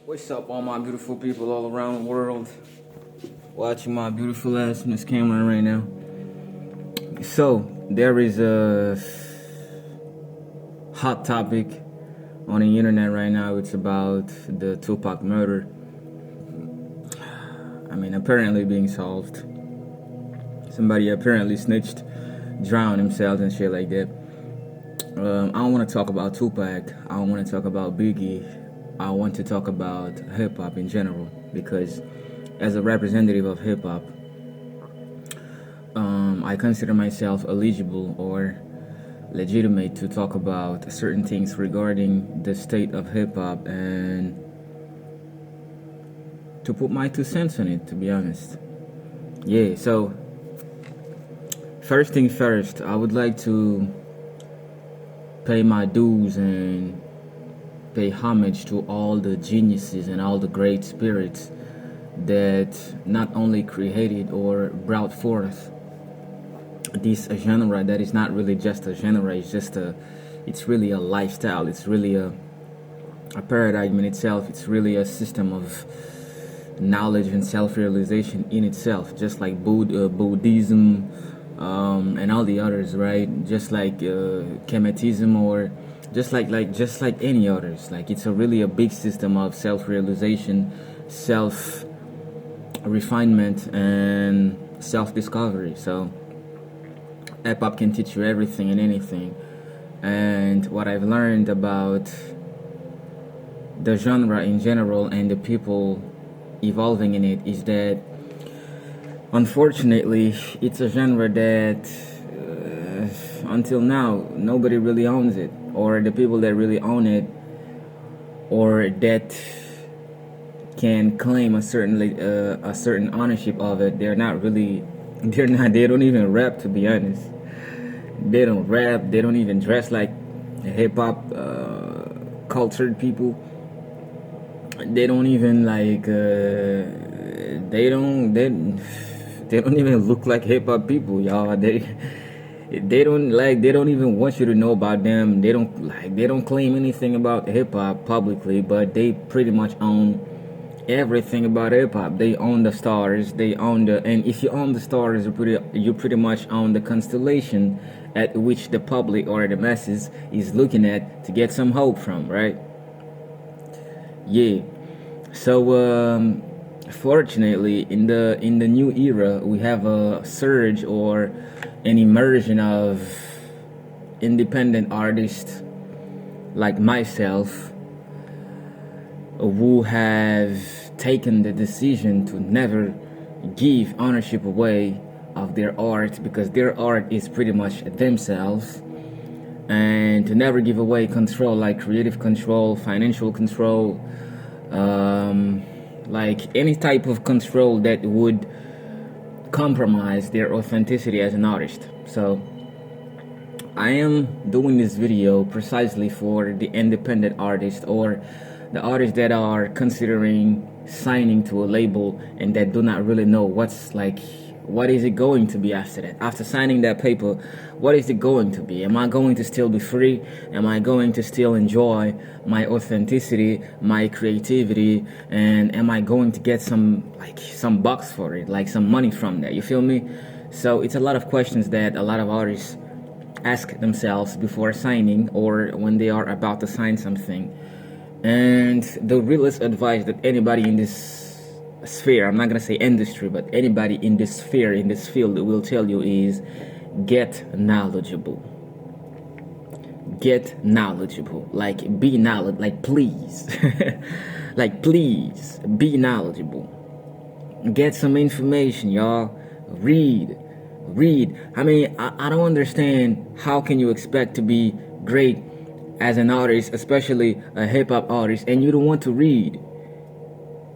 What's up, all my beautiful people all around the world watching my beautiful ass in this camera right now? So, there is a hot topic on the internet right now. It's about the Tupac murder. Apparently being solved. Somebody apparently snitched, drowned himself and shit like that. I don't want to talk about Tupac. I don't want to talk about Biggie. I want to talk about hip-hop in general, because as a representative of hip-hop, I consider myself eligible or legitimate to talk about certain things regarding the state of hip-hop and to put my 2 cents on it, to be honest. Yeah, so first thing first, I would like to pay my dues and pay homage to all the geniuses and all the great spirits that not only created or brought forth this genre that is not really just a genre, it's really a lifestyle, it's really a paradigm in itself, it's really a system of knowledge and self-realization in itself, just like Buddhism and all the others, right? Just like Kemetism, or just like any others. Like, it's really a big system of self-realization, self-refinement, and self-discovery. So hip hop can teach you everything and anything. And what I've learned about the genre in general and the people evolving in it is that, unfortunately, it's a genre that until now nobody really owns it, or the people that really own it or that can claim a certain ownership of it, they don't even rap, to be honest. They don't rap, they don't even dress like hip-hop cultured people. They don't even they don't even look like hip-hop people, y'all. They don't even want you to know about them. They don't claim anything about hip-hop publicly, but they pretty much own everything about hip-hop. They own the stars, and if you own the stars, you pretty much own the constellation at which the public or the masses is looking at to get some hope from, right? Yeah. So fortunately, in the new era, we have a surge or an immersion of independent artists like myself, who have taken the decision to never give ownership away of their art, because their art is pretty much themselves, and to never give away control, like creative control, financial control, like any type of control that would compromise their authenticity as an artist. So I am doing this video precisely for the independent artists, or the artists that are considering signing to a label and that do not really know what is it going to be after that. After signing that paper, what is it going to be? Am I going to still be free? Am I going to still enjoy my authenticity, my creativity, and am I going to get some bucks for it, like some money from that? You feel me? So it's a lot of questions that a lot of artists ask themselves before signing, or when they are about to sign something. And the realest advice that anybody in this sphere, I'm not gonna say industry, but anybody in this sphere, in this field, will tell you is get knowledgeable. Get knowledgeable. Like, be knowledgeable. Like, please. Please be knowledgeable. Get some information, y'all. Read. I don't understand how can you expect to be great as an artist, especially a hip-hop artist, and you don't want to read.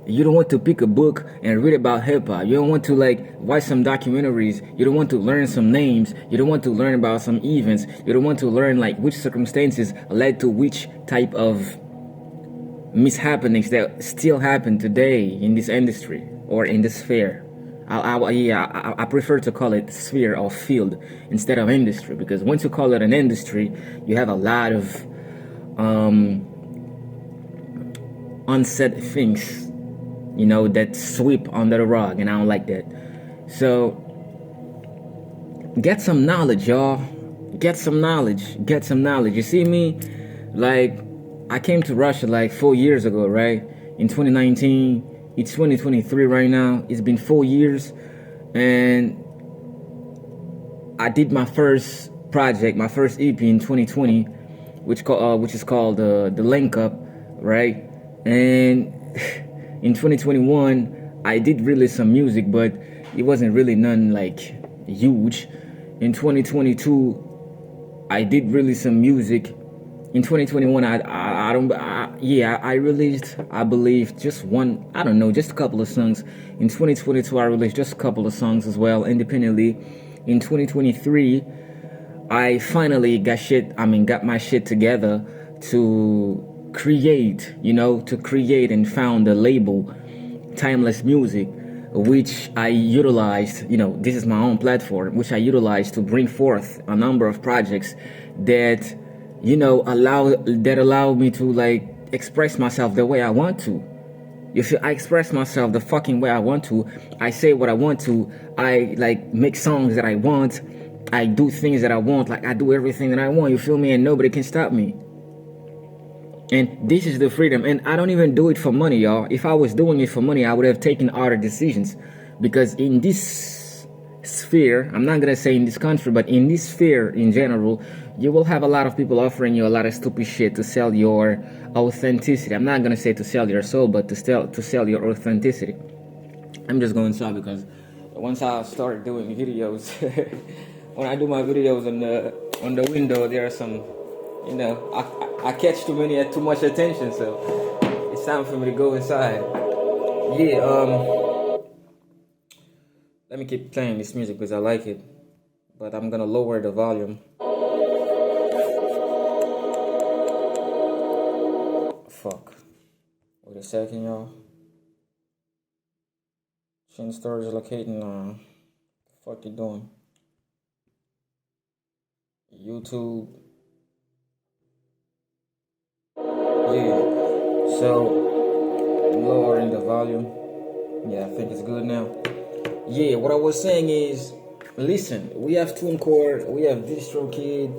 You don't want to pick a book and read about hip-hop. You don't want to watch some documentaries. You don't want to learn some names. You don't want to learn about some events. You don't want to learn which circumstances led to which type of mishappenings that still happen today in this industry or in this sphere. I prefer to call it sphere or field instead of industry, because once you call it an industry, you have a lot of unsaid things, that sweep under the rug, and I don't like that. So get some knowledge, y'all. Get some knowledge. Get some knowledge. You see me, like, I came to Russia like 4 years ago, right? In 2019. It's 2023 right now. It's been 4 years, and I did my first project, my first EP in 2020, which is called the Link Up, right? And in 2021, I did release some music, but it wasn't really none like huge. In 2022, I did release some music. In 2021, I released, I believe, just a couple of songs. In 2022, I released just a couple of songs as well, independently. In 2023, I finally got my shit together to create and found a label, Timeless Music, which I utilized, this is my own platform, which I utilized to bring forth a number of projects that allow me to like express myself the way I want to. I express myself the fucking way I want to. I say what I want to. I like make songs that I want. I do things that I want. Like I do everything that I want. You feel me? And nobody can stop me. And this is the freedom. And I don't even do it for money, y'all. If I was doing it for money, I would have taken other decisions. Because in this sphere, I'm not gonna say in this country, but in this sphere in general, you will have a lot of people offering you a lot of stupid shit to sell your authenticity. I'm not gonna say to sell your soul, but to sell your authenticity. I'm just going inside because once I start doing videos, when I do my videos on the window, there are some, I catch too much attention, so it's time for me to go inside. Let me keep playing this music because I like it, but I'm gonna lower the volume. Fuck. Wait a second, y'all. Chain storage locating. The fuck you doing? YouTube. Yeah. So I'm lowering the volume. Yeah, I think it's good now. Yeah, what I was saying is, listen, we have TuneCore, we have DistroKid,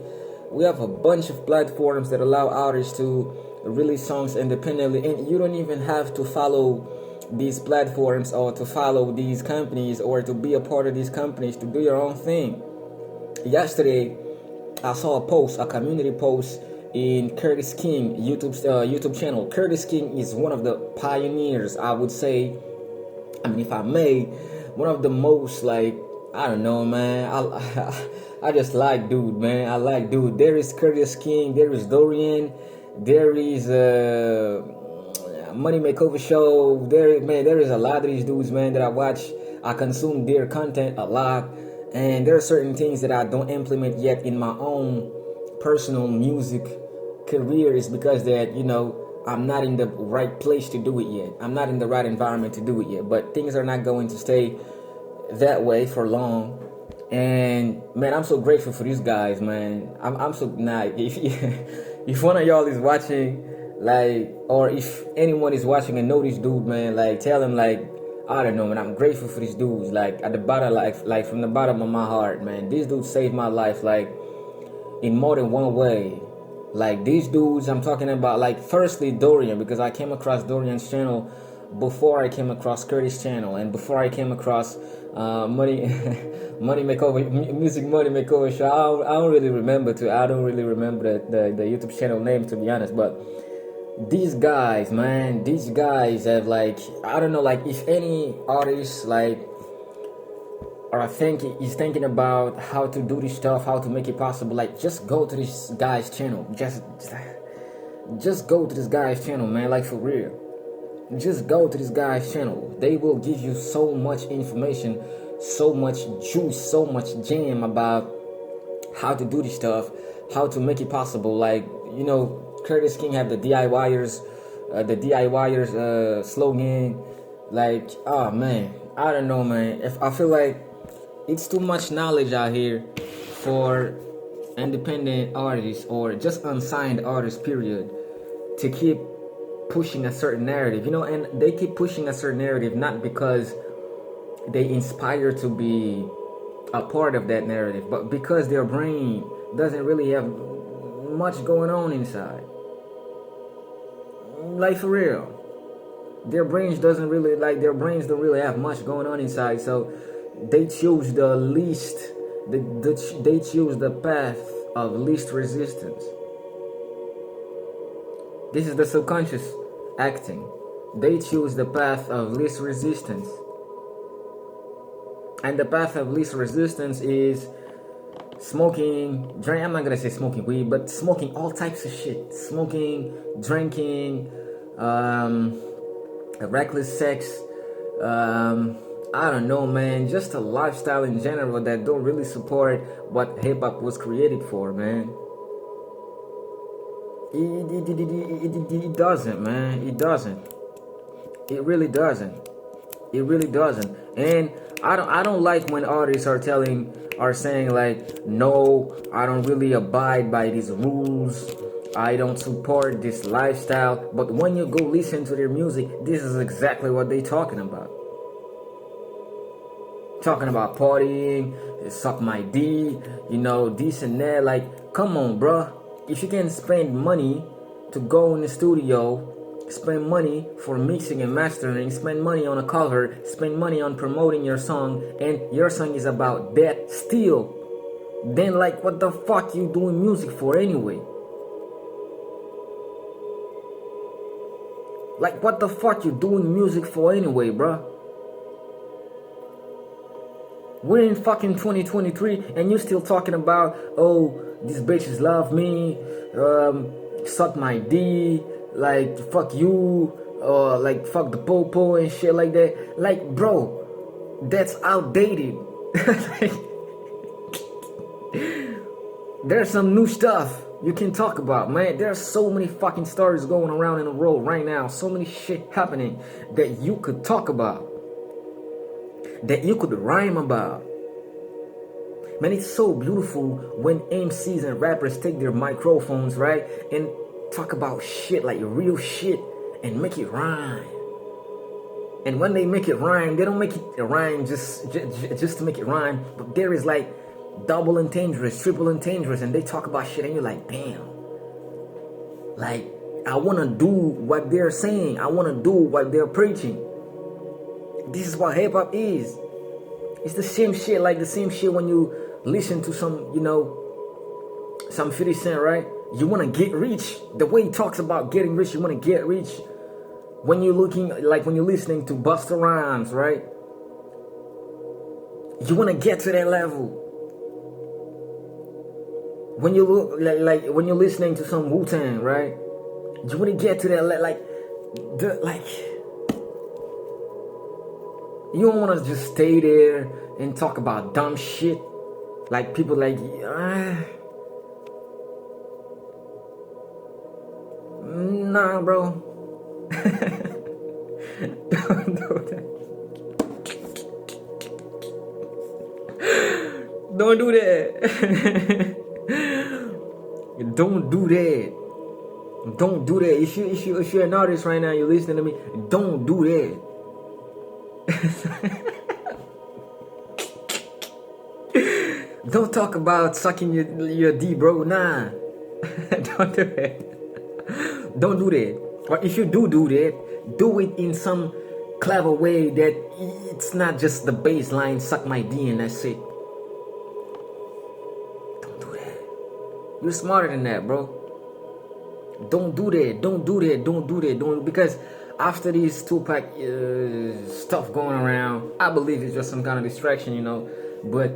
we have a bunch of platforms that allow artists to release songs independently, and you don't even have to follow these platforms or to follow these companies or to be a part of these companies to do your own thing. Yesterday, I saw a community post in Curtis King YouTube channel. Curtis King is one of the pioneers, I would say. If I may, one of the most, like, I don't know, man. I just like dude, man. I like dude. There is Curtis King. There is Dorian. There is Money Makeover Show. There is a lot of these dudes, man, that I watch. I consume their content a lot, and there are certain things that I don't implement yet in my own personal music career. Is because that I'm not in the right place to do it yet. I'm not in the right environment to do it yet. But things are not going to stay that way for long. And man, I'm so grateful for these guys, man. I'm so nice. If one of y'all is watching, like, or if anyone is watching and know this dude, man, like, tell him, like, I don't know, man, I'm grateful for these dudes. Like, at the bottom, like from the bottom of my heart, man. These dudes saved my life, like, in more than one way. Like, these dudes I'm talking about, like, firstly Dorian, because I came across Dorian's channel before I came across Curtis' channel, and before I came across Money Makeover Show. I don't really remember the YouTube channel name, to be honest. But these guys, man, have, like, I don't know, like, if any artist, like, or is thinking about how to do this stuff, how to make it possible, like, just go to this guy's channel. Just go to this guy's channel, man, like, for real. Just go to this guy's channel. They will give you so much information, so much juice, so much jam about how to do this stuff, how to make it possible. Like, Curtis King have the DIYers slogan. Like, oh man, I don't know, man. If I feel like it's too much knowledge out here for independent artists or just unsigned artists, period, to keep pushing a certain narrative, you know, and they keep pushing a certain narrative not because they inspire to be a part of that narrative, but because their brain doesn't really have much going on inside. Like, for real. Their brains don't really have much going on inside, so they choose the least, they choose the path of least resistance. This is the subconscious acting. They choose the path of least resistance. And the path of least resistance is smoking, drink. I'm not gonna say smoking weed, but smoking all types of shit. Smoking, drinking, reckless sex, I don't know, man, just a lifestyle in general that don't really support what hip-hop was created for, man. It doesn't, man. It doesn't. It really doesn't. It really doesn't. And I don't like when artists are saying like, no, I don't really abide by these rules, I don't support this lifestyle. But when you go listen to their music, this is exactly what they talking about. Talking about partying, suck my D, you know, this and that. Like, come on, bruh. If you can spend money to go in the studio, spend money for mixing and mastering, spend money on a cover, spend money on promoting your song, and your song is about that still, then like, what the fuck you doing music for anyway? Like, what the fuck you doing music for anyway, bruh? We're in fucking 2023 and you still talking about, oh, these bitches love me, suck my D, like, fuck you, like, fuck the popo and shit like that. Like, bro, that's outdated. Like, there's some new stuff you can talk about, man. There's so many fucking stories going around in the world right now, so many shit happening that you could talk about, that you could rhyme about. Man, it's so beautiful when MCs and rappers take their microphones, right, and talk about shit, like real shit, and make it rhyme. And when they make it rhyme, they don't make it rhyme just to make it rhyme, but there is like double entendres, triple entendres, and they talk about shit, and you're like, damn. Like, I want to do what they're saying. I want to do what they're preaching. This is what hip-hop is. It's the same shit, like the same shit when you listen to some, you know, some 50 Cent, right? You want to get rich. The way he talks about getting rich, you want to get rich. When you're listening to Busta Rhymes, right? You want to get to that level. When you look when you're listening to some Wu-Tang, right? You want to get to that you don't want to just stay there and talk about dumb shit. Like, people like, nah, bro. Don't do that. Don't do that. Don't do that. Don't do that. If you're an artist right now, you're listening to me, don't do that. Don't talk about sucking your D, bro. Nah. Don't do that. Don't do that. Or if you do that, do it in some clever way that it's not just the baseline, suck my D and that's it. Don't do that. You're smarter than that, bro. Don't do that. Don't do that. Don't do that. Don't, because after these Tupac stuff going around, I believe it's just some kind of distraction, you know. But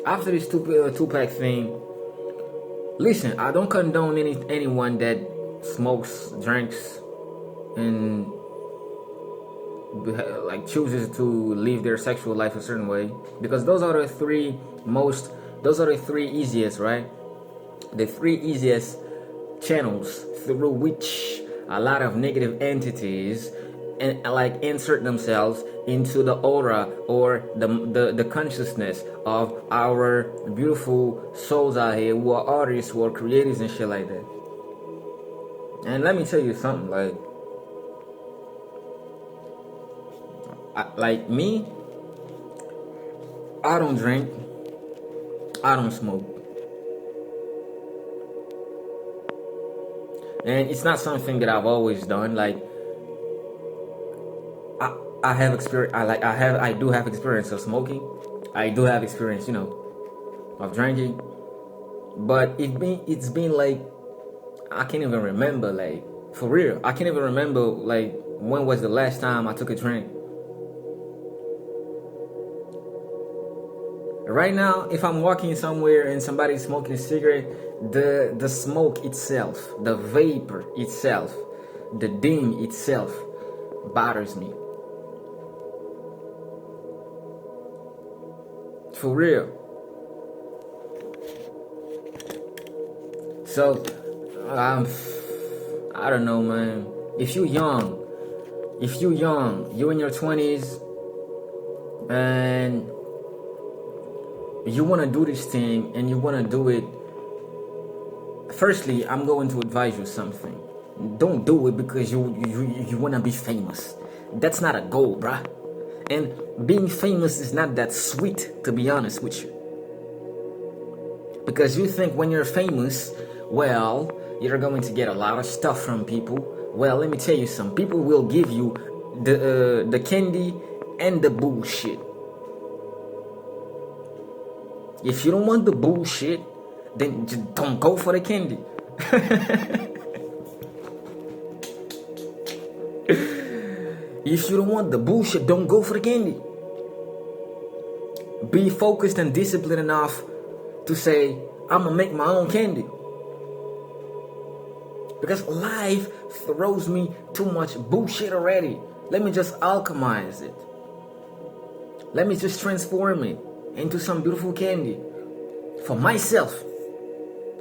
after this Tupac thing, listen, I don't condone anyone that smokes, drinks, and like chooses to live their sexual life a certain way, because those are the three easiest, right? The three easiest channels through which a lot of negative entities and like insert themselves into the aura or the consciousness of our beautiful souls out here who are artists, who are creators and shit like that. And let me tell you something, like, Like me, I don't drink, I don't smoke, and it's not something that I've always done. Like I have experience. I do have experience of smoking. I do have experience, of drinking. But it's been like I can't even remember, like, for real. I can't even remember, like, when was the last time I took a drink. Right now, if I'm walking somewhere and somebody's smoking a cigarette, the smoke itself, the vapor itself, the ding itself bothers me. For real. So, I don't know, man. If you young, you in your 20s, and you want to do this thing and you want to do it, firstly, I'm going to advise you something. Don't do it because you want to be famous. That's not a goal, bruh. And being famous is not that sweet, to be honest with you. Because you think when you're famous, well, you're going to get a lot of stuff from people. Well, let me tell you something. People will give you the candy and the bullshit. If you don't want the bullshit, then just don't go for the candy. If you don't want the bullshit, don't go for the candy. Be focused and disciplined enough to say, I'm gonna make my own candy. Because life throws me too much bullshit already. Let me just alchemize it. Let me just transform it into some beautiful candy. For myself.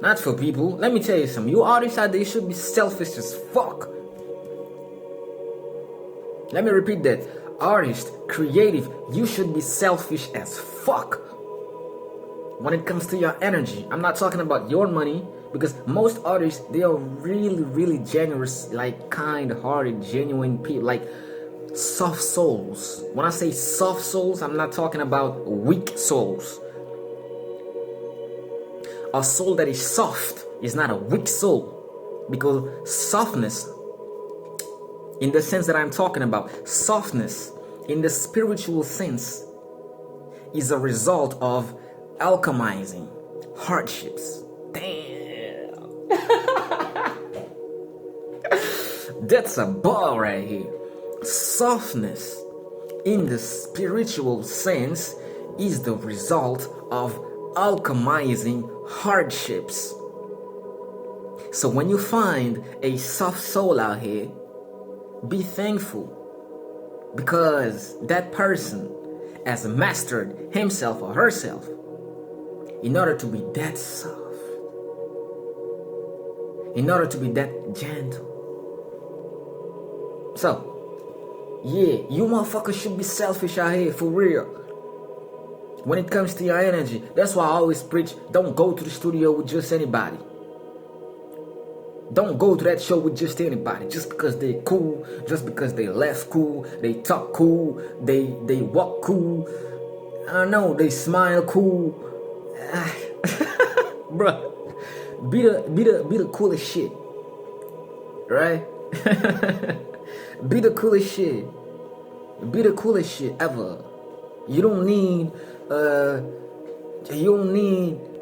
Not for people. Let me tell you something. You artists out there, you should be selfish as fuck. Let me repeat that. Artist, creative, you should be selfish as fuck. When it comes to your energy, I'm not talking about your money, because most artists, they are really, really generous, like kind-hearted, genuine people, like soft souls. When I say soft souls, I'm not talking about weak souls. A soul that is soft is not a weak soul, because softness, in the sense that I'm talking about, softness in the spiritual sense is a result of alchemizing hardships. Damn. That's a ball right here. Softness in the spiritual sense is the result of alchemizing hardships. So when you find a soft soul out here, be thankful, because that person has mastered himself or herself in order to be that soft, in order to be that gentle. So, yeah, you motherfuckers should be selfish out here, for real. When it comes to your energy, that's why I always preach, don't go to the studio with just anybody. Don't go to that show with just anybody, just because they're cool, just because they laugh cool, they talk cool, they walk cool, I don't know, they smile cool. Bruh, be the coolest shit, right? Be the coolest shit. Be the coolest shit ever. You don't need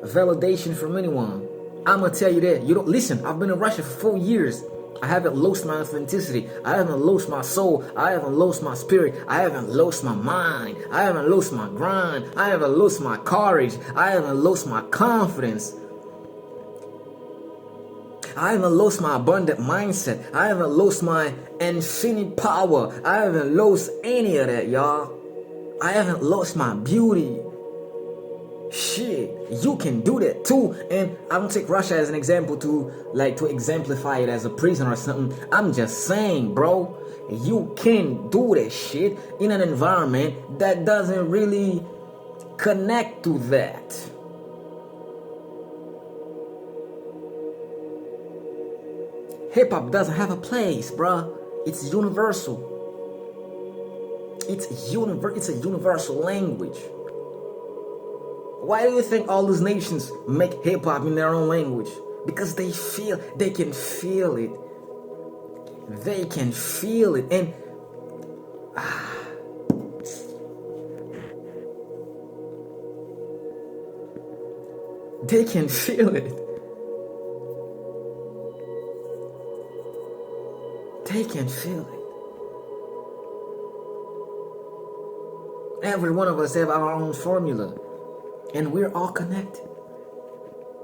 validation from anyone. I'm gonna tell you that. You don't listen. I've been in Russia for 4 years. I haven't lost my authenticity. I haven't lost my soul. I haven't lost my spirit. I haven't lost my mind. I haven't lost my grind. I haven't lost my courage. I haven't lost my confidence. I haven't lost my abundant mindset. I haven't lost my infinite power. I haven't lost any of that, y'all. I haven't lost my beauty. Shit, you can do that too. And I don't take Russia as an example to exemplify it as a prison or something. I'm just saying, bro, you can do that shit in an environment that doesn't really connect to that. Hip-hop doesn't have a place, bruh. It's universal. it's a universal language. Why do you think all these nations make hip hop in their own language? Because they can feel it. They can feel it, and they can feel it. They can feel it. Every one of us have our own formula, and we're all connected.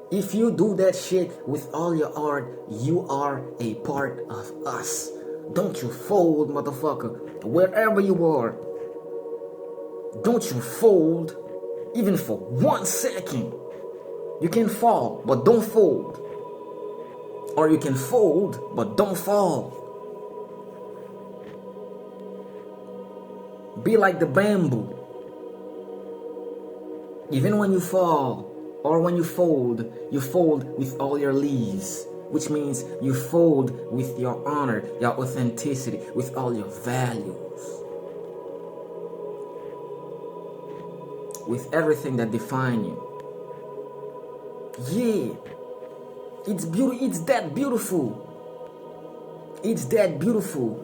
If you do that shit with all your heart, you are a part of us. Don't you fold, motherfucker. Wherever you are, don't you fold, even for 1 second. You can fall, but don't fold. Or you can fold, but don't fall. Be like the bamboo. Even when you fall, or when you fold with all your leaves, which means you fold with your honor, your authenticity, with all your values, with everything that defines you. Yeah, it's beautiful. It's that beautiful. It's that beautiful.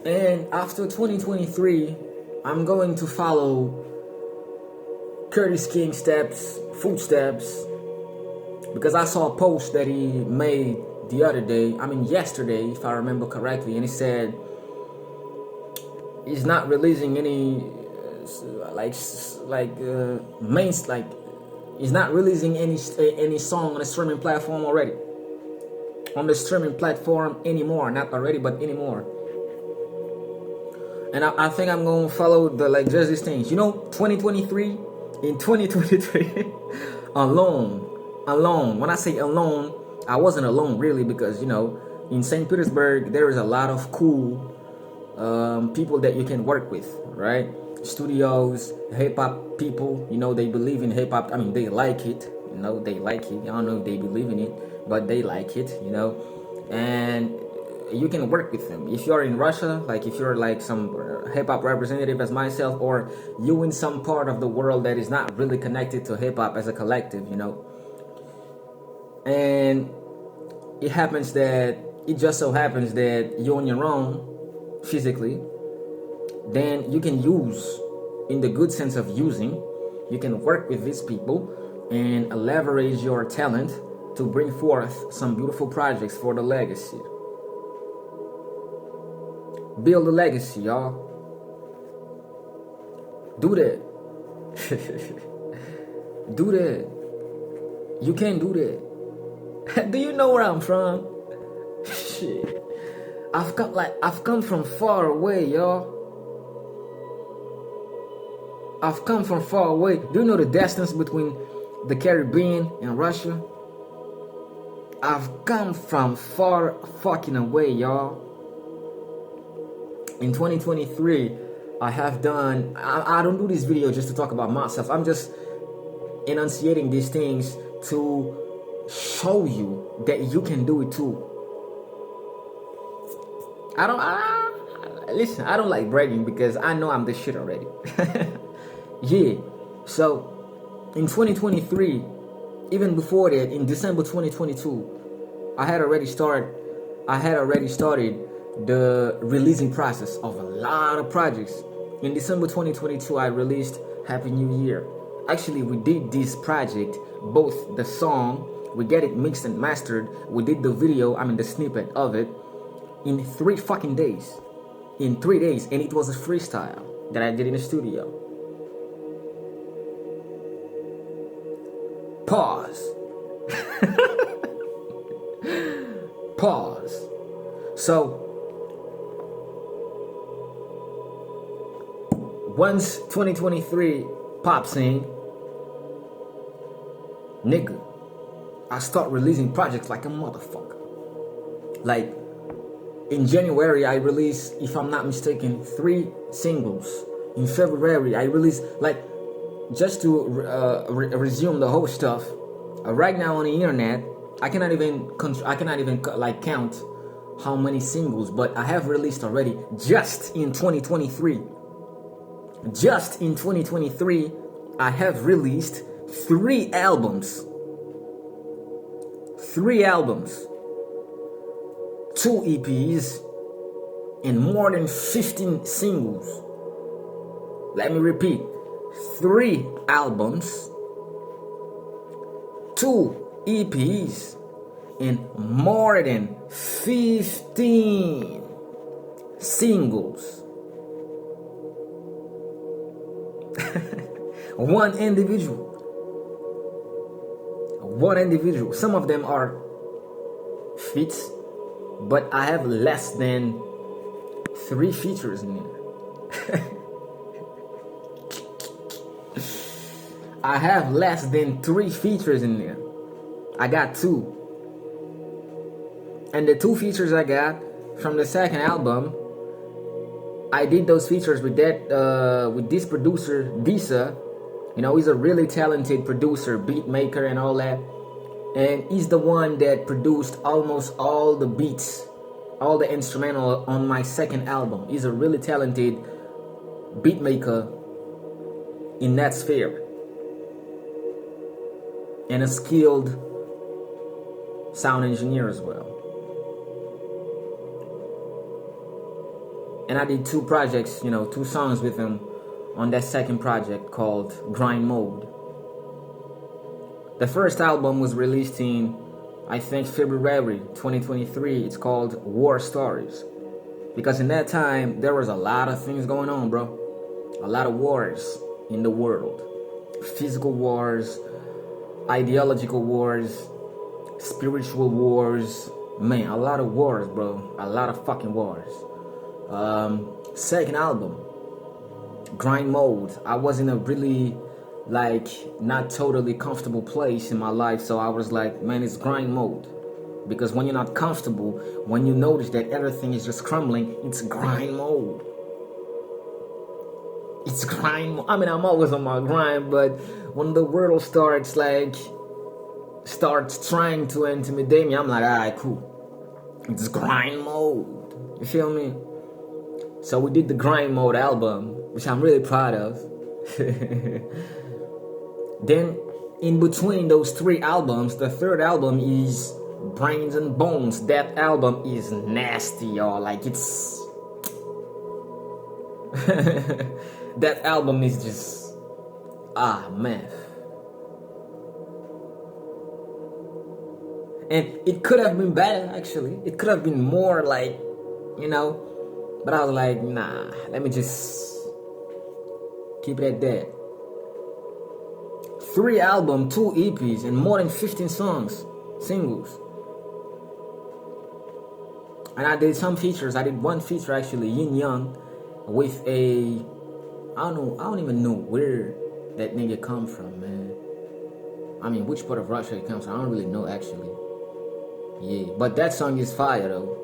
And after 2023, I'm going to follow Curtis King's footsteps, because I saw a post that he made the other day, yesterday, if I remember correctly, and he said he's not releasing any he's not releasing any song on the streaming platform already. On the streaming platform anymore, not already, but anymore. And I think I'm gonna follow just these things. 2023. In 2023, alone. When I say alone, I wasn't alone really, because in St. Petersburg there is a lot of cool people that you can work with, right? Studios, hip hop people. They believe in hip hop. They like it. They like it. I don't know if they believe in it, but they like it. And you can work with them. If you're in Russia, if you're some hip-hop representative as myself, or you in some part of the world that is not really connected to hip-hop as a collective, and it just so happens that you're on your own physically, then you can use, in the good sense of using, you can work with these people and leverage your talent to bring forth some beautiful projects for the legacy. Build a legacy, y'all. Do that. Do that. You can do that. Do you know where I'm from? Shit. I've come from far away, y'all. I've come from far away. Do you know the distance between the Caribbean and Russia? I've come from far fucking away, y'all. In 2023, I have done, I don't do this video just to talk about myself. I'm just enunciating these things to show you that you can do it too. Listen, I don't like bragging because I know I'm the shit already. Yeah, so in 2023, even before that, in December 2022, I had already started the releasing process of a lot of projects. In December 2022, I released Happy New Year. Actually, we did this project, both the song, we get it mixed and mastered, we did the video, the snippet of it, in 3 fucking days. In 3 days, and it was a freestyle that I did in the studio. Pause. Pause. So, once 2023 pops in, nigga, I start releasing projects like a motherfucker. Like, in January, I released, if I'm not mistaken, 3 singles. In February, I released, just to resume the whole stuff. Right now on the internet, I cannot even count how many singles, but I have released already just in 2023 Just in 2023, I have released 3 albums. 3 albums, 2 EPs, and more than 15 singles. Let me repeat, 3 albums, 2 EPs, and more than 15 singles. One individual. Some of them are feats, but I have less than 3 features in there. I have less than 3 features in there. I got 2. And the 2 features I got from the second album, I did those features with this producer, Disa. You know, he's a really talented producer, beat maker and all that. And he's the one that produced almost all the beats, all the instrumental on my second album. He's a really talented beat maker in that sphere. And a skilled sound engineer as well. And I did 2 projects, 2 songs with him on that second project called Grind Mode. The first album was released in, I think, February 2023. It's called War Stories. Because in that time, there was a lot of things going on, bro. A lot of wars in the world. Physical wars, ideological wars, spiritual wars. Man, a lot of wars, bro. A lot of fucking wars. Second album, Grind Mode. I was in a really, not totally comfortable place in my life, so I was like, man, it's grind mode. Because when you're not comfortable, when you notice that everything is just crumbling, it's grind mode. It's grind mode. I mean, I'm always on my grind, but when the world starts trying to intimidate me, I'm like, alright, cool. It's grind mode. You feel me? So we did the Grind Mode album, which I'm really proud of. Then, in between those 3 albums, the third album is Brains and Bones. That album is nasty, y'all. It's... that album is just... man. And it could have been better, actually. It could have been more but I was like, nah, let me just keep it at that. 3 albums, 2 EPs, and more than 15 singles. And I did some features. I did 1 feature actually, Yin Yang, with a, I don't even know where that nigga come from, man. I mean, which part of Russia it comes from, I don't really know actually. Yeah, but that song is fire though.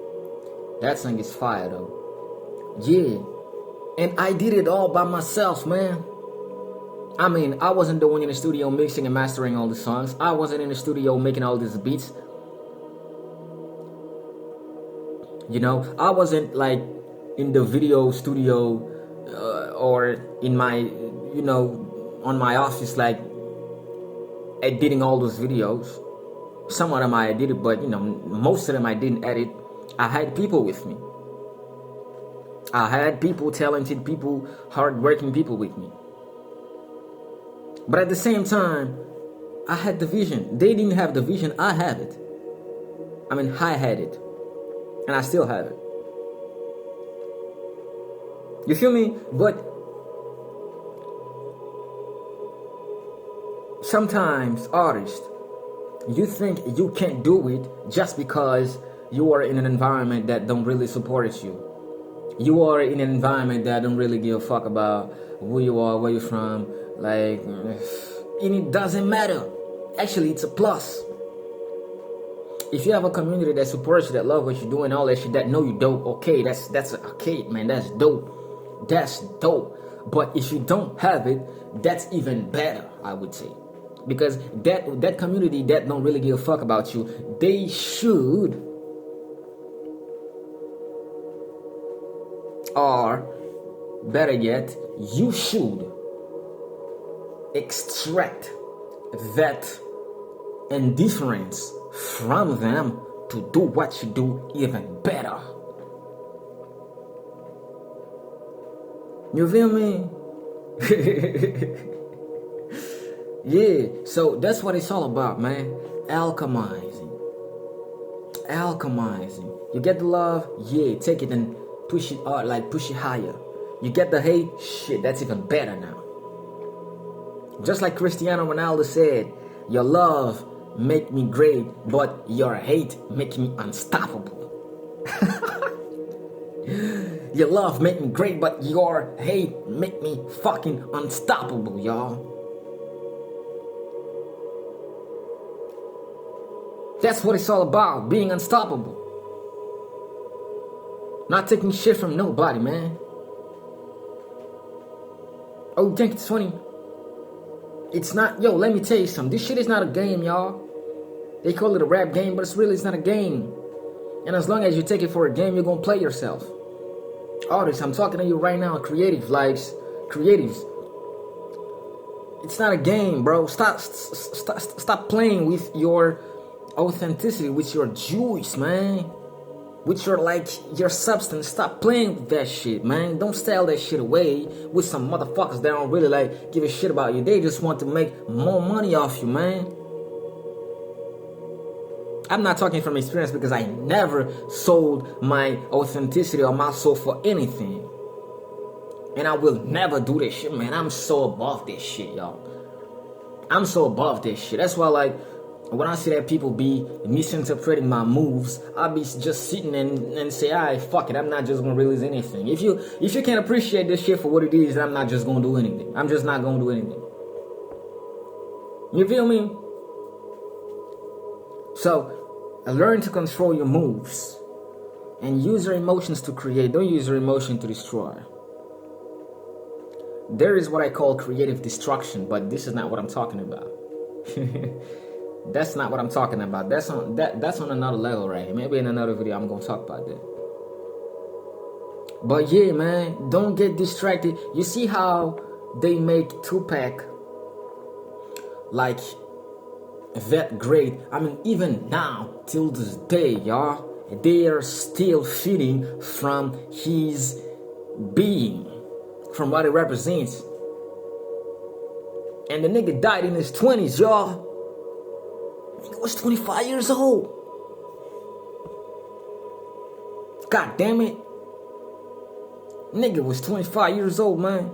Yeah, and I did it all by myself, man. I mean, I wasn't the one in the studio mixing and mastering all the songs. I wasn't in the studio making all these beats. I wasn't in the video studio or in my, on my office editing all those videos. Some of them I edited, but most of them I didn't edit. I had people with me. I had people, talented people, hardworking people with me. But at the same time, I had the vision. They didn't have the vision, I have it. I mean, I had it. And I still have it. You feel me? But sometimes, artists, you think you can't do it just because you are in an environment that don't really support you. You are in an environment that don't really give a fuck about who you are, where you're from, and it doesn't matter. Actually, it's a plus. If you have a community that supports you, that love what you're doing, all that shit, that know you dope, okay, that's okay, man, that's dope. That's dope. But if you don't have it, that's even better, I would say. Because that community that don't really give a fuck about you, they should or better yet, you should extract that indifference from them to do what you do even better. You feel me? Yeah, so that's what it's all about, man. Alchemizing. You get the love, yeah, take it and push it out, like push it higher. You get the hate, shit, that's even better now. Just like Cristiano Ronaldo said, your love make me great, but your hate make me unstoppable. Your love make me great, but your hate make me fucking unstoppable, y'all. That's what it's all about, being unstoppable. Not taking shit from nobody, man. Oh, you think it's funny? It's not, yo, let me tell you something. This shit is not a game, y'all. They call it a rap game, but it's not a game. And as long as you take it for a game, you're gonna play yourself. Artists, I'm talking to you right now, creatives. It's not a game, bro. Stop playing with your authenticity, with your juice, man. With your substance. Stop playing with that shit, man. Don't sell that shit away with some motherfuckers that don't really give a shit about you. They just want to make more money off you, man. I'm not talking from experience because I never sold my authenticity or my soul for anything. And I will never do this shit, man. I'm so above this shit, y'all. I'm so above this shit. That's why, when I see that people be misinterpreting my moves, I'll be just sitting and say, alright, fuck it, I'm not just gonna release anything. If you can't appreciate this shit for what it is, I'm not just gonna do anything. I'm just not gonna do anything. You feel me? So, learn to control your moves and use your emotions to create. Don't use your emotion to destroy. There is what I call creative destruction, but this is not what I'm talking about. That's not what I'm talking about. That's on another level, right? Maybe in another video I'm gonna talk about that. But yeah, man, don't get distracted. You see how they make Tupac that great? I mean, even now, till this day, y'all, they are still feeding from his being, from what it represents. And the nigga died in his 20s, y'all. Nigga was 25 years old. God damn it. Nigga was 25 years old, man.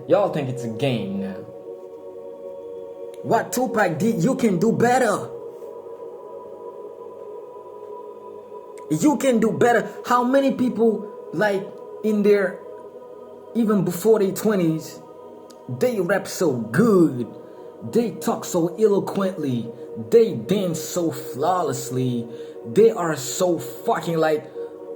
Y'all think it's a game now. What Tupac did, you can do better. You can do better. How many people, in their, even before their 20s, they rap so good, they talk so eloquently, they dance so flawlessly, they are so fucking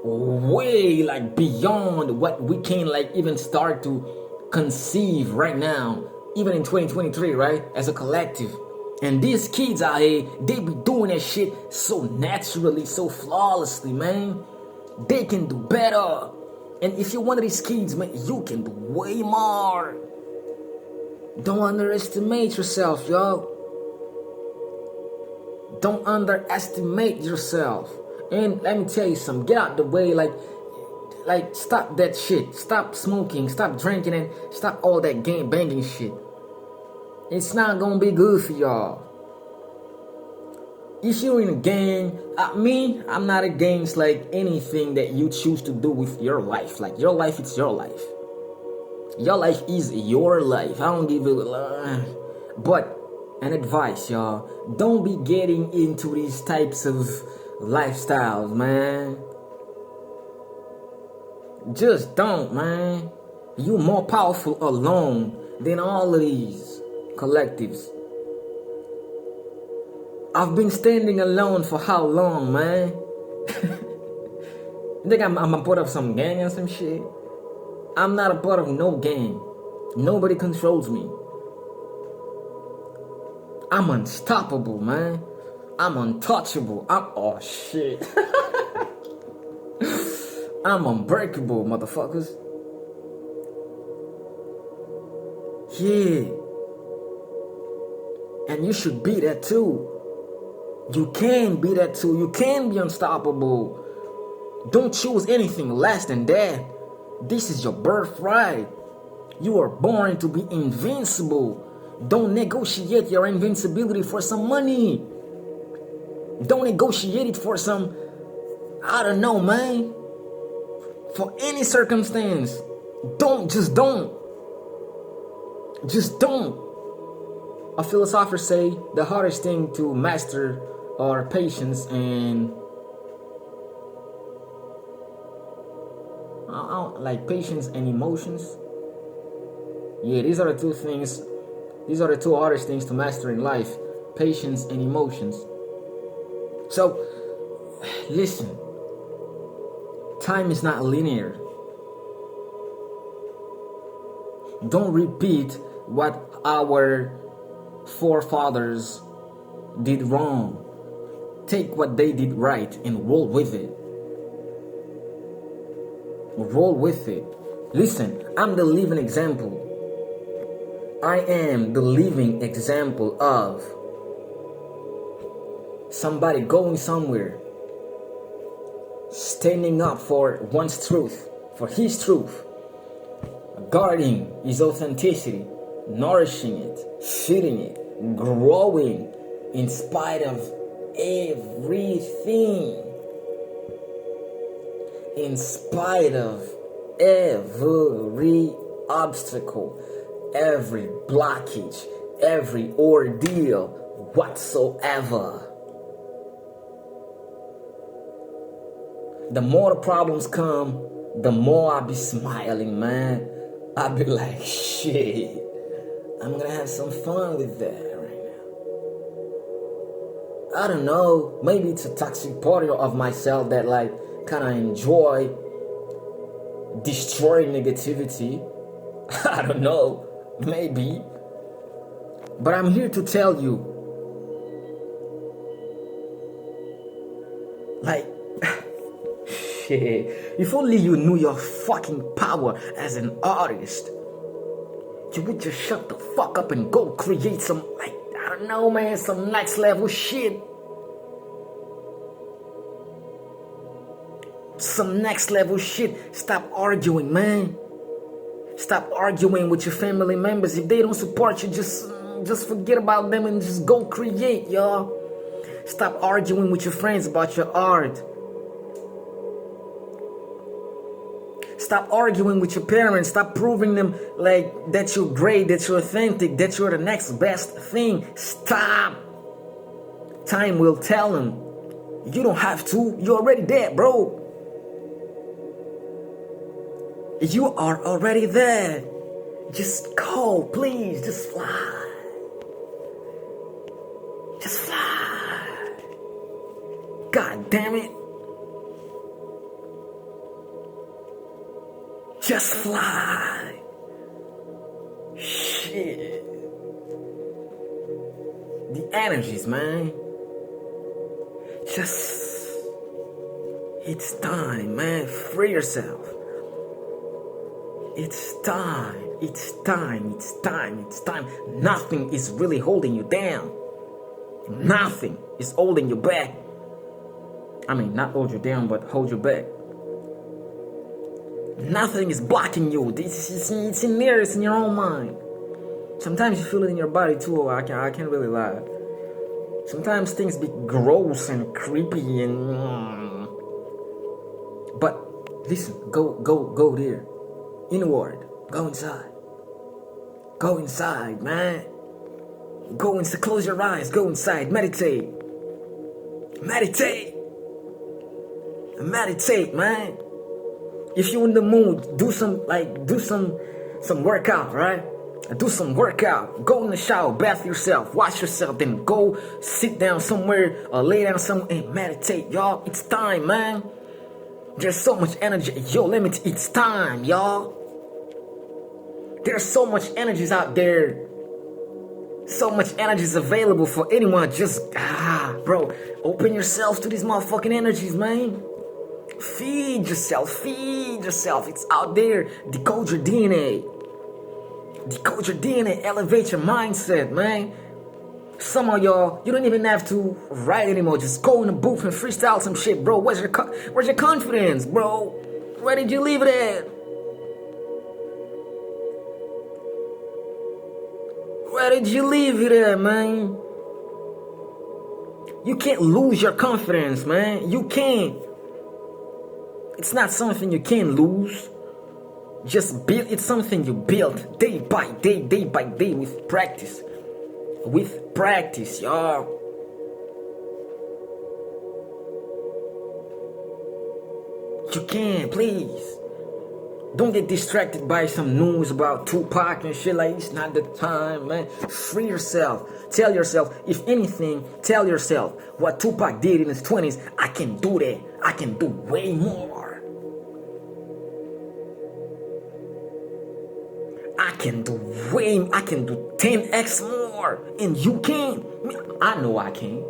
way beyond what we can even start to conceive right now, even in 2023, right, as a collective. And these kids out here, they be doing that shit so naturally, so flawlessly, man. They can do better. And if you're one of these kids, man, you can do way more. Don't underestimate yourself, y'all. Don't underestimate yourself. And let me tell you something, get out the way, stop that shit. Stop smoking, stop drinking, and stop all that gang banging shit. It's not gonna be good for y'all. If you're in a gang, I'm not against anything that you choose to do with your life. Your life, it's your life. Your life is your life. I don't give a but an advice, y'all. Don't be getting into these types of lifestyles, man. Just don't, man. You're more powerful alone than all of these collectives. I've been standing alone for how long, man? You think I'm a part of some gang or some shit? I'm not a part of no gang. Nobody controls me. I'm unstoppable, man. I'm untouchable. Oh shit. I'm unbreakable, motherfuckers. Yeah. And you should be that too. You can be that too. You can be unstoppable. Don't choose anything less than that. This is your birthright. You are born to be invincible. Don't negotiate your invincibility for some money. Don't negotiate it for some, I don't know, man. For any circumstance. Just don't. A philosopher say the hardest thing to master are patience and like patience and emotions. Yeah, these are the two things. These are the two hardest things to master in life: patience and emotions. So, listen. Time is not linear. Don't repeat what our forefathers did wrong. Take what they did right and roll with it. Roll with it. Listen, I'm the living example. I am the living example of somebody going somewhere, standing up for one's truth, for his truth, guarding his authenticity, nourishing it, feeding it, growing in spite of everything, in spite of every obstacle, every blockage, every ordeal whatsoever. The more the problems come, the more I be smiling, man. I be like, shit, I'm gonna have some fun with that right now. I don't know, maybe it's a toxic part of myself that like kind of enjoy destroying negativity. I don't know, maybe. But I'm here to tell you, like, shit, if only you knew your fucking power as an artist, you would just shut the fuck up and go create some, like, I don't know, man, some next level shit. Some next level shit. Stop arguing, man. Stop arguing with your family members. If they don't support you, just forget about them and just go create, y'all. Stop arguing with your friends about your art. Stop arguing with your parents. Stop proving them like that you're great, that you're authentic, that you're the next best thing. Stop. Time will tell them. You don't have to. You're already there, bro. You are already there. Just go, please. Just fly. Just fly. God damn it. Just fly. Shit. The energies, man. It's time, man. Free yourself. It's time. It's time. It's time. It's time. Nothing is really holding you down. Nothing is holding you back. I mean, not hold you down, but hold you back. Nothing is blocking you. It's in there. It's in your own mind. Sometimes you feel it in your body too. I can't really lie. Sometimes things be gross and creepy and. But listen, go there. Inward. Go inside. Go inside, man. Go inside. Close your eyes. Go inside. Meditate. Meditate. Meditate, man. If you're in the mood, do some workout, right? Do some workout. Go in the shower, bath yourself, wash yourself, then go sit down somewhere or lay down somewhere and meditate, y'all. It's time, man. There's so much energy at your limits. It's time, y'all. There's so much energies out there So much energy is available for anyone. Just, bro, open yourself to these motherfucking energies, man. Feed yourself, feed yourself. It's out there. Decode your DNA. Decode your DNA, elevate your mindset, man. Some of y'all, you don't even have to write anymore. Just go in the booth and freestyle some shit, bro. Where's your confidence, bro? Where did you leave it at? Where did you leave it at, man? You can't lose your confidence, man. You can't. It's not something you can lose. Just build. It's something you build day by day with practice. With practice, y'all. You can, please. Don't get distracted by some news about Tupac and shit like it's not the time, man. Free yourself. Tell yourself, if anything, tell yourself what Tupac did in his 20s, I can do that. I can do way more. I can do 10x more. And you can. I know I can.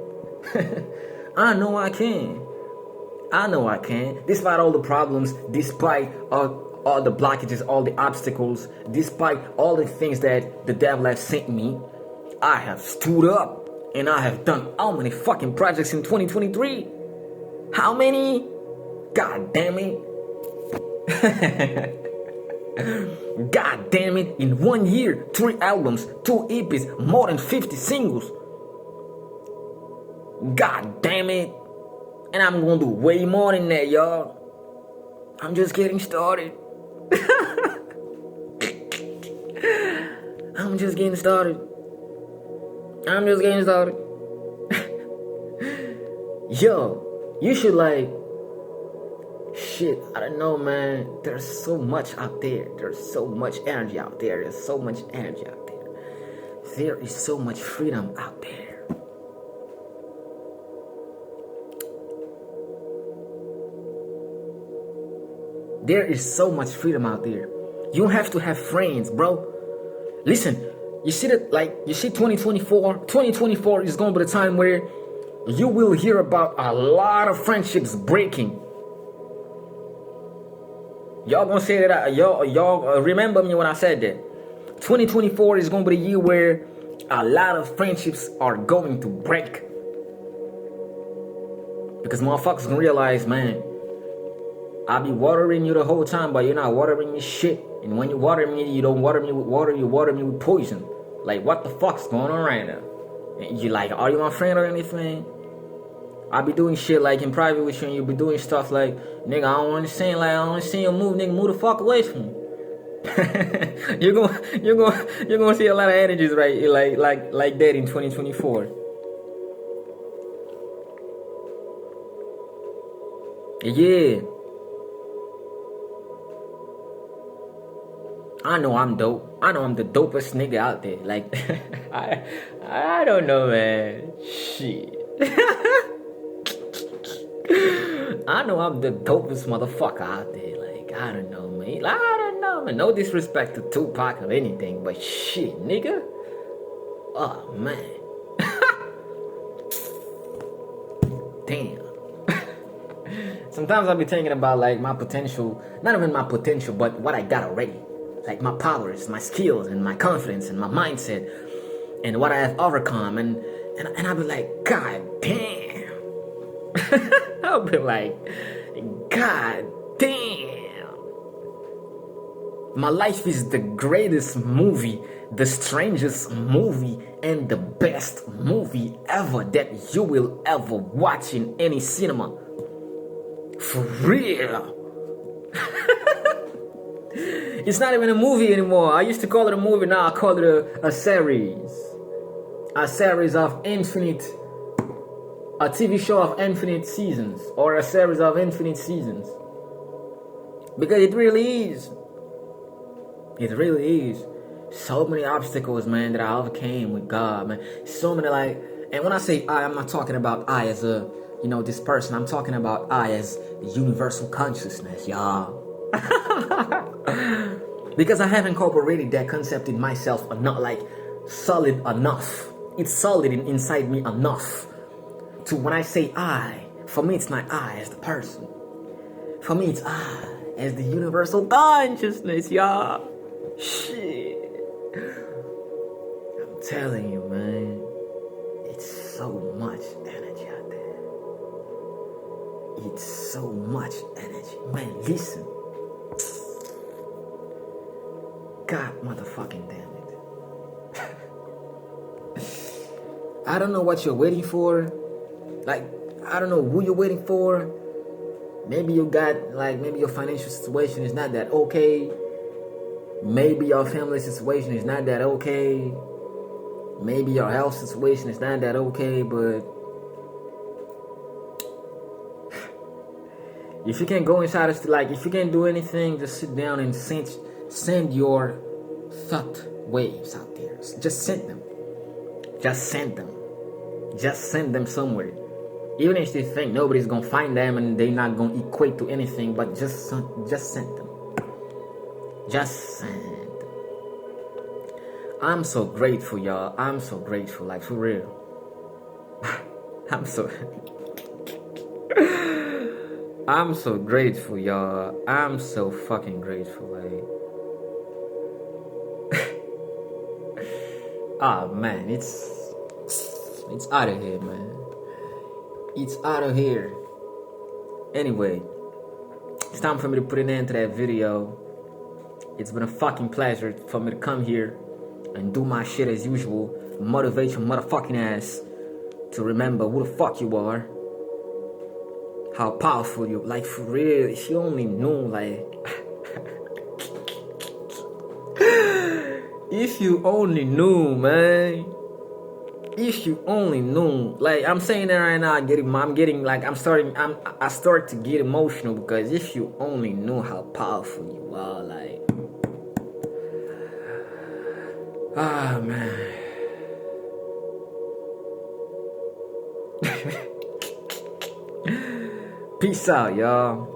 I know I can. I know I can. Despite all the problems, despite all the blockages, all the obstacles, despite all the things that the devil has sent me, I have stood up and I have done how many fucking projects in 2023? How many? God damn it. God damn it. In 1 year, 3 albums, 2 EPs, more than 50 singles. God damn it. And I'm gonna do way more than that, y'all. I'm just getting started. I'm just getting started. Yo, you should like, shit, I don't know, man. There's so much out there. There's so much energy out there. There is so much freedom out there. There is so much freedom out there. You don't have to have friends, bro. Listen, you see 2024 is going to be the time where you will hear about a lot of friendships breaking. Y'all gonna say that, y'all remember me when I said that. 2024 is going to be the year where a lot of friendships are going to break. Because motherfuckers gonna realize, man, I be watering you the whole time, but you're not watering me shit. And when you water me, you don't water me with water, you water me with poison. Like, what the fuck's going on right now? And you like, are you my friend or anything? I be doing shit like in private with you, and you be doing stuff like, nigga, I don't understand, like, I don't understand your move, nigga, move the fuck away from me. you're gonna see a lot of energies right like that in 2024. Yeah. I know I'm dope. I know I'm the dopest nigga out there. Like, I don't know, man. Shit. I know I'm the dopest motherfucker out there. Like, I don't know, man. I don't know, man. No disrespect to Tupac or anything, but shit, nigga. Oh, man. Damn. Sometimes I be thinking about, like, my potential. Not even my potential, but what I got already. Like my powers, my skills, and my confidence, and my mindset, and what I have overcome, and I'll be like, God damn. I'll be like, God damn. My life is the greatest movie, the strangest movie, and the best movie ever that you will ever watch in any cinema. For real. It's not even a movie anymore. I used to call it a movie. Now I call it a series. A series of infinite... A TV show of infinite seasons. Or a series of infinite seasons. Because it really is. It really is. So many obstacles, man, that I overcame with God, man. So many, like... And when I say I, I'm not talking about I as a... You know, this person. I'm talking about I as the universal consciousness, y'all. Because I have incorporated that concept in myself, not like solid enough. It's solid inside me enough to when I say I, for me it's not I as the person. For me it's I as the universal consciousness, y'all. Shit. I'm telling you, man. It's so much energy out there. It's so much energy. Man, listen. God motherfucking damn it. I don't know what you're waiting for. Like, I don't know who you're waiting for. Maybe you got, like, maybe your financial situation is not that okay. Maybe your family situation is not that okay. Maybe your health situation is not that okay, but if you can go inside of, like, if you can't do anything, just sit down and send your thought waves out there. Just send them. Just send them. Just send them somewhere. Even if you think nobody's gonna find them and they're not gonna equate to anything, but just send them. Just send them. I'm so grateful, y'all. I'm so grateful, like, for real. I'm so grateful, y'all. I'm so fucking grateful, like. Ah, man, it's out of here, man. It's out of here. Anyway, it's time for me to put an end to that video. It's been a fucking pleasure for me to come here and do my shit as usual. Motivate your motherfucking ass to remember who the fuck you are. How powerful you, like, for real. If you only knew, like. If you only knew, man. If you only knew, like, I'm saying that right now, I start to get emotional because if you only knew how powerful you are, like, ah, man. Peace out, y'all.